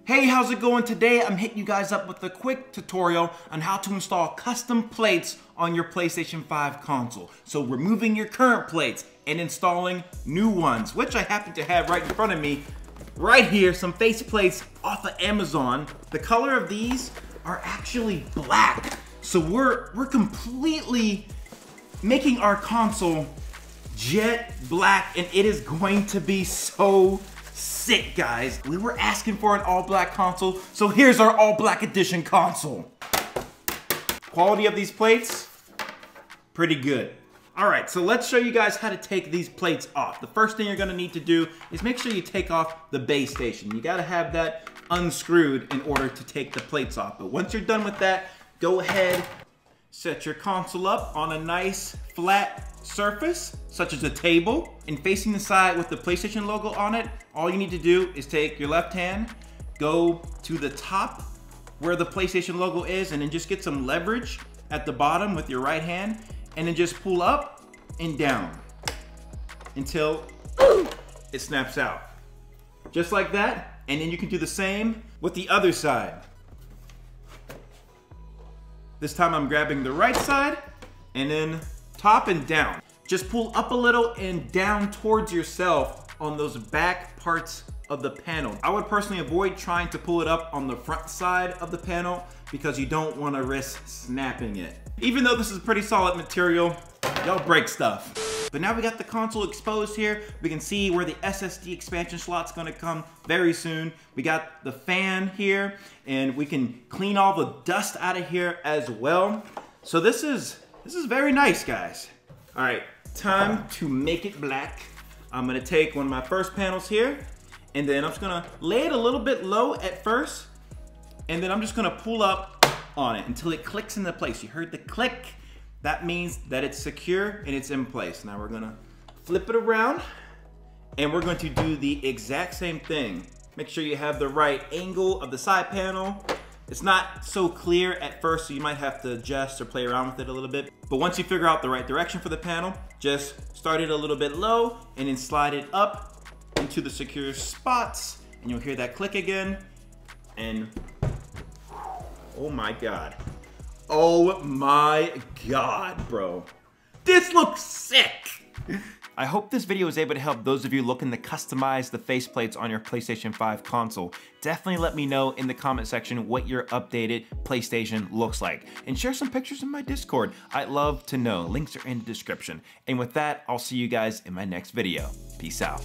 Hey, how's it going? Today I'm hitting you guys up with a quick tutorial on how to install custom plates on your PlayStation 5 console. So removing your current plates and installing new ones, which I happen to have right in front of me. Right here, some faceplates off of Amazon. The color of these are actually black. So we're completely making our console jet black, and it is going to be so sick, guys. We were asking for an all black console, so here's our all black edition console. Quality of these plates, pretty good. All right, so let's show you guys how to take these plates off. The first thing you're gonna need to do is make sure you take off the base station. You gotta have that unscrewed in order to take the plates off. But once you're done with that, go ahead, set your console up on a nice flat surface, such as a table, and facing the side with the PlayStation logo on it. All you need to do is take your left hand, go to the top where the PlayStation logo is, and then just get some leverage at the bottom with your right hand, and then just pull up and down until it snaps out. Just like that, and then you can do the same with the other side. This time I'm grabbing the right side, and then top and down. Just pull up a little and down towards yourself on those back parts of the panel. I would personally avoid trying to pull it up on the front side of the panel because you don't want to risk snapping it. Even though this is pretty solid material, y'all break stuff. But now we got the console exposed here. We can see where the SSD expansion slot's gonna come very soon. We got the fan here, and we can clean all the dust out of here as well. So this is very nice, guys. All right, time to make it black. I'm gonna take one of my first panels here, and then I'm just gonna lay it a little bit low at first, and then I'm just gonna pull up on it until it clicks into place. You heard the click? That means that it's secure and it's in place. Now we're gonna flip it around, and we're going to do the exact same thing. Make sure you have the right angle of the side panel. It's not so clear at first, so you might have to adjust or play around with it a little bit. But once you figure out the right direction for the panel, just start it a little bit low and then slide it up into the secure spots, and you'll hear that click again. And oh my God. Oh my God, bro. This looks sick. I hope this video was able to help those of you looking to customize the faceplates on your PlayStation 5 console. Definitely let me know in the comment section what your updated PlayStation looks like. And share some pictures in my Discord. I'd love to know. Links are in the description. And with that, I'll see you guys in my next video. Peace out.